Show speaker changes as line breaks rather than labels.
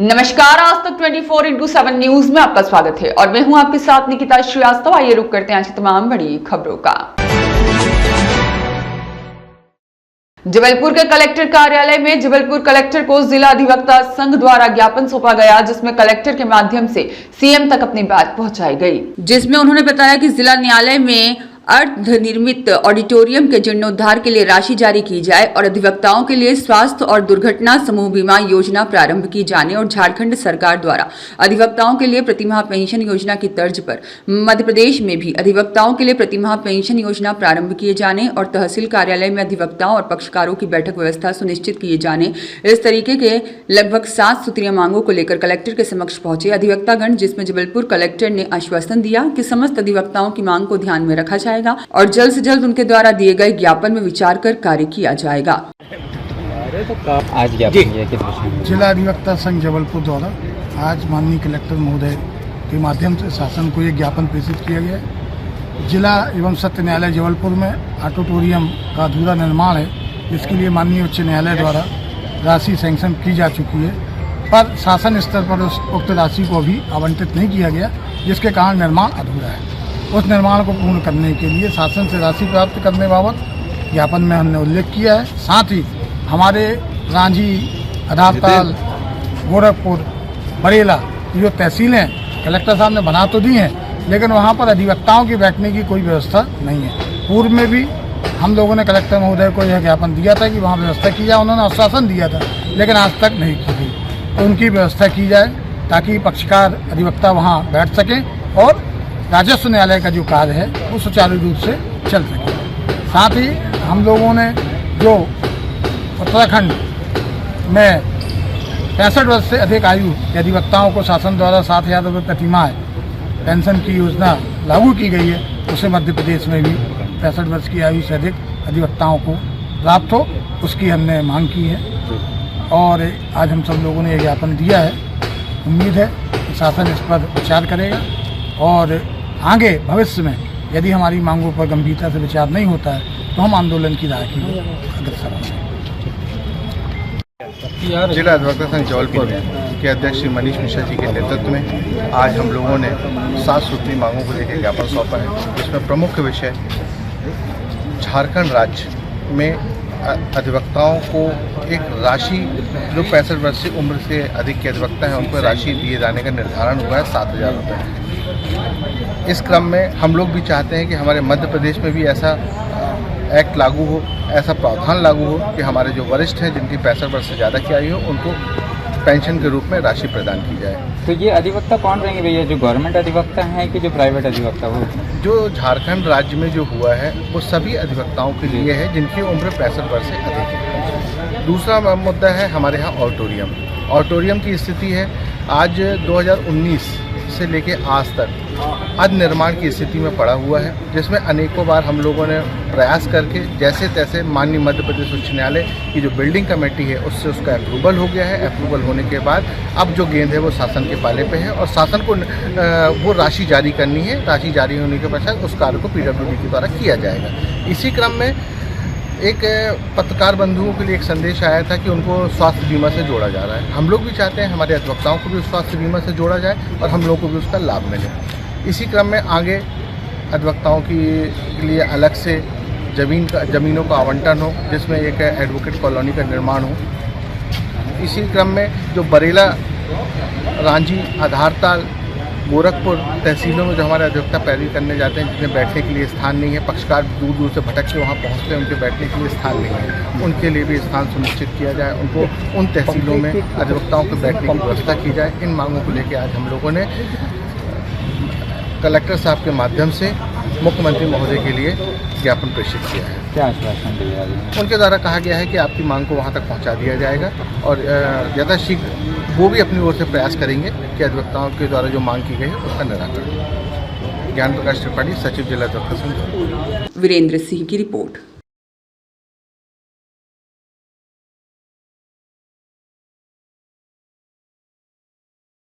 नमस्कार, आज तक 24x7 न्यूज में आपका स्वागत है और मैं हूं आपके साथ निकिता श्रीवास्तव। आइए रुक करते हैं आज की तमाम बड़ी खबरों का। जबलपुर के कलेक्टर कार्यालय में जबलपुर कलेक्टर को जिला अधिवक्ता संघ द्वारा ज्ञापन सौंपा गया, जिसमें कलेक्टर के माध्यम से सीएम तक अपनी बात पहुंचाई गई, जिसमें उन्होंने बताया कि जिला न्यायालय में अर्ध निर्मित ऑडिटोरियम के जीर्णोद्धार के लिए राशि जारी की जाए और अधिवक्ताओं के लिए स्वास्थ्य और दुर्घटना समूह बीमा योजना प्रारंभ की जाने और झारखंड सरकार द्वारा अधिवक्ताओं के लिए प्रतिमाह पेंशन योजना की तर्ज पर मध्य प्रदेश में भी अधिवक्ताओं के लिए प्रतिमाह पेंशन योजना प्रारंभ किए जाने और तहसील कार्यालय में अधिवक्ताओं और पक्षकारों की बैठक व्यवस्था सुनिश्चित किए जाने, इस तरीके के लगभग 7 सूत्रीय मांगों को लेकर कलेक्टर के समक्ष पहुंचे अधिवक्तागण, जिसमें जबलपुर कलेक्टर ने आश्वासन दिया कि समस्त अधिवक्ताओं की मांग को ध्यान में रखा जाएगा और जल्द से जल्द उनके द्वारा दिए गए ज्ञापन में विचार कर कार्य किया जाएगा।
आज
जिला अधिवक्ता संघ जबलपुर द्वारा आज माननीय कलेक्टर महोदय के माध्यम से शासन को एक ज्ञापन प्रेषित किया गया है। जिला एवं सत्र न्यायालय जबलपुर में ऑडिटोरियम का अधूरा निर्माण है, जिसके लिए माननीय उच्च न्यायालय द्वारा राशि सैंक्शन की जा चुकी है, पर शासन स्तर पर उक्त राशि को अभी आवंटित नहीं किया गया, जिसके कारण निर्माण अधूरा है। उस निर्माण को पूर्ण करने के लिए शासन से राशि प्राप्त करने बाबत ज्ञापन में हमने उल्लेख किया है। साथ ही हमारे रांझी, आधारताल, गोरखपुर, बरेला जो तहसीलें कलेक्टर साहब ने बना तो दी हैं, लेकिन वहाँ पर अधिवक्ताओं की बैठने की कोई व्यवस्था नहीं है। पूर्व में भी हम लोगों ने कलेक्टर महोदय को यह ज्ञापन दिया था कि वहाँ व्यवस्था की जाए, उन्होंने आश्वासन दिया था, लेकिन आज तक नहीं की गई। तो उनकी व्यवस्था की जाए ताकि पक्षकार अधिवक्ता वहाँ बैठ सकें और राजस्व न्यायालय का जो कार्य है वो सुचारू रूप से चल सके। साथ ही हम लोगों ने जो उत्तराखंड में 65 वर्ष से अधिक आयु के अधिवक्ताओं को शासन द्वारा 7,000 रुपये प्रतिमाह पेंशन की योजना लागू की गई है, उसे मध्य प्रदेश में भी 65 वर्ष की आयु से अधिक अधिवक्ताओं को प्राप्त हो, उसकी हमने मांग की है और आज हम सब लोगों ने यह ज्ञापन दिया है। उम्मीद है कि शासन इस पर विचार करेगा और आगे भविष्य में यदि हमारी मांगों पर गंभीरता से विचार नहीं होता है तो हम आंदोलन की राह की अग्रसर होंगे।
जिला अधिवक्ता संघ जबलपुर के अध्यक्ष श्री मनीष मिश्रा जी के नेतृत्व में आज हम लोगों ने 7 सूत्री मांगों को लेकर ज्ञापन सौंपा है। इसमें प्रमुख विषय झारखंड राज्य में अधिवक्ताओं को एक राशि, जो 65 वर्ष से उम्र से अधिक के अधिवक्ता हैं उनको राशि दिए जाने का निर्धारण हुआ है 7,000 रुपये। इस क्रम में हम लोग भी चाहते हैं कि हमारे मध्य प्रदेश में भी ऐसा एक्ट लागू हो, ऐसा प्रावधान लागू हो कि हमारे जो वरिष्ठ हैं जिनकी 65 वर्ष से ज़्यादा की आयु हो उनको पेंशन के रूप में राशि प्रदान की जाए।
तो ये अधिवक्ता कौन रहेंगे भैया, जो गवर्नमेंट अधिवक्ता हैं कि जो प्राइवेट अधिवक्ता हो? जो
झारखंड राज्य में जो हुआ है वो सभी अधिवक्ताओं के लिए है जिनकी उम्र 65 वर्ष से अधिक है। दूसरा मुद्दा है हमारे यहाँ ऑडिटोरियम की स्थिति है। आज 2019 से लेके आज तक अर्ध निर्माण की स्थिति में पड़ा हुआ है, जिसमें अनेकों बार हम लोगों ने प्रयास करके जैसे तैसे माननीय मध्य प्रदेश उच्च न्यायालय की जो बिल्डिंग कमेटी है उससे उसका अप्रूवल हो गया है। अप्रूवल होने के बाद अब जो गेंद है वो शासन के पाले पे है और शासन को वो राशि जारी करनी है। राशि जारी होने के पश्चात उस कार्य को PWD के द्वारा किया जाएगा। इसी क्रम में एक पत्रकार बंधुओं के लिए एक संदेश आया था कि उनको स्वास्थ्य बीमा से जोड़ा जा रहा है। हम लोग भी चाहते हैं हमारे अधिवक्ताओं को भी स्वास्थ्य बीमा से जोड़ा जाए और हम लोगों को भी उसका लाभ मिले। इसी क्रम में आगे अधिवक्ताओं के लिए अलग से ज़मीनों का आवंटन हो, जिसमें एक एडवोकेट कॉलोनी का निर्माण हो। इसी क्रम में जो बरेला, रांझी, आधारताल, गोरखपुर तहसीलों में जो हमारे अधिवक्ता पैरवी करने जाते हैं, जिन्हें बैठने के लिए स्थान नहीं है, पक्षकार दूर दूर से भटक के वहाँ पहुँचते हैं, उनके बैठने के लिए स्थान नहीं है, उनके लिए भी स्थान सुनिश्चित किया जाए। उनको उन तहसीलों में अधिवक्ताओं को बैठने की व्यवस्था की जाए। इन मांगों को लेकर आज हम लोगों ने कलेक्टर साहब के माध्यम से मुख्यमंत्री महोदय के लिए ज्ञापन प्रेषित किया है।
क्या आश्वासन दिया है?
उनके द्वारा कहा गया है कि आपकी मांग को वहाँ तक पहुँचा दिया जाएगा और यथाशीघ्र वो भी अपनी ओर से प्रयास करेंगे कि अधिवक्ताओं के द्वारा जो मांग की गई है उसका निराकरण। ज्ञान प्रकाश त्रिपाठी, सचिव जिला अधिवक्ता संघ।
वीरेंद्र सिंह की रिपोर्ट।